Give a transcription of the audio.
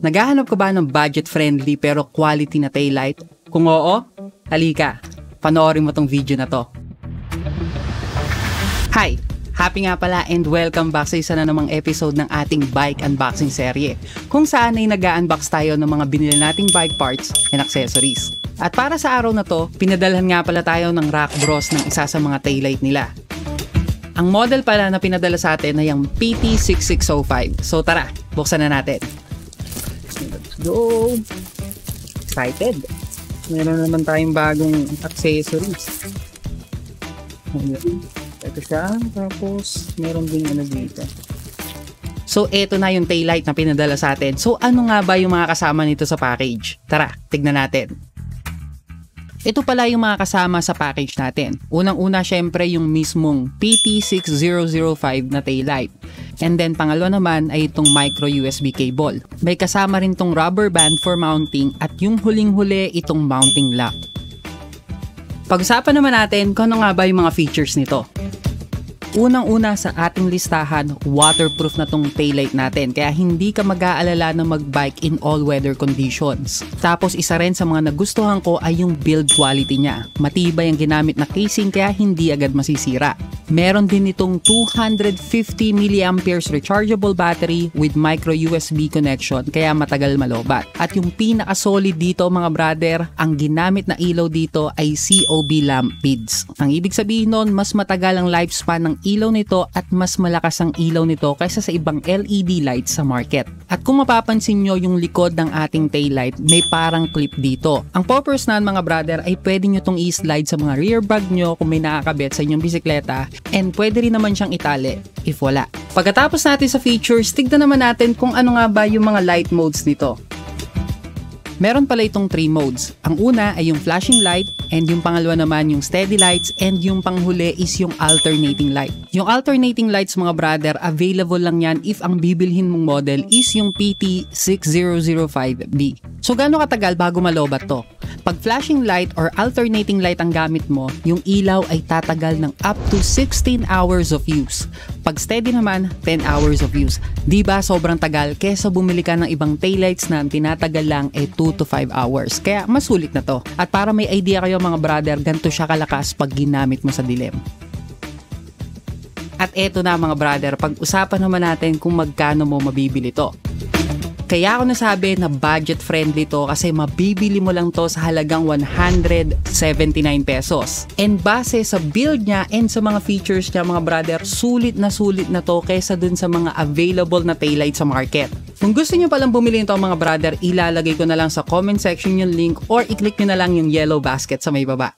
Naghahanap ka ba ng budget-friendly pero quality na taillight? Kung oo, halika, panoorin mo tong video na to. Hi! Happy nga pala and welcome back sa isa na namang episode ng ating bike unboxing serye, kung saan ay nag-unbox tayo ng mga binili nating bike parts and accessories. At para sa araw na to, pinadalhan nga pala tayo ng Rock Bros ng isa sa mga taillight nila. Ang model pala na pinadala sa atin ay ang PT6605. So tara, buksan na natin. Let's go! Excited! Meron naman tayong bagong accessories. Ito siya, tapos meron din ano dito. So eto na yung taillight na pinadala sa atin. So ano nga ba yung mga kasama nito sa package? Tara, tignan natin. Ito pala yung mga kasama sa package natin. Unang-una syempre yung mismong PT6005 na taillight. And then pangalawa naman ay itong micro USB cable. May kasama rin tong rubber band for mounting at yung huling-huli itong mounting lock. Pag-usapan naman natin kung ano nga ba yung mga features nito. Unang-una sa ating listahan, waterproof na tong taillight natin kaya hindi ka mag-aalala na mag-bike in all weather conditions. Tapos isa rin sa mga nagustuhan ko ay yung build quality niya. Matibay ang ginamit na casing kaya hindi agad masisira. Meron din itong 250 mAh rechargeable battery with micro USB connection kaya matagal malobat. At yung pinaka-solid dito mga brother, ang ginamit na ilaw dito ay COB lamp beads. Ang ibig sabihin nun, mas matagal ang lifespan ng ilaw nito at mas malakas ang ilaw nito kaysa sa ibang LED lights sa market. At kung mapapansin nyo yung likod ng ating taillight, may parang clip dito. Ang purpose na mga brother ay pwede nyo tong i-slide sa mga rear bag nyo kung may nakakabit sa inyong bisikleta, and pwede rin naman siyang itali if wala. Pagkatapos natin sa features, tignan naman natin kung ano nga ba yung mga light modes nito. Meron pala itong 3 modes. Ang una ay yung flashing light, and yung pangalawa naman yung steady lights, and yung panghuli is yung alternating light. Yung alternating lights mga brother, available lang yan if ang bibilhin mong model is yung PT6005B. So gaano katagal bago malobat to? Pag flashing light or alternating light ang gamit mo, yung ilaw ay tatagal ng up to 16 hours of use. Pag steady naman, 10 hours of use. Diba sobrang tagal kesa bumili ka ng ibang taillights na tinatagal lang 2 to 5 hours. Kaya masulit na to. At para may idea kayo mga brother, ganito siya kalakas pag ginamit mo sa dilim. At eto na mga brother, pag-usapan naman natin kung magkano mo mabibili to. Kaya ako nasabi na budget friendly to kasi mabibili mo lang to sa halagang 179 pesos. And base sa build niya and sa mga features niya mga brother, sulit na to kaysa dun sa mga available na taillight sa market. Kung gusto niyo palang bumili nito mga brother, ilalagay ko na lang sa comment section yung link or i-click nyo na lang yung yellow basket sa may baba.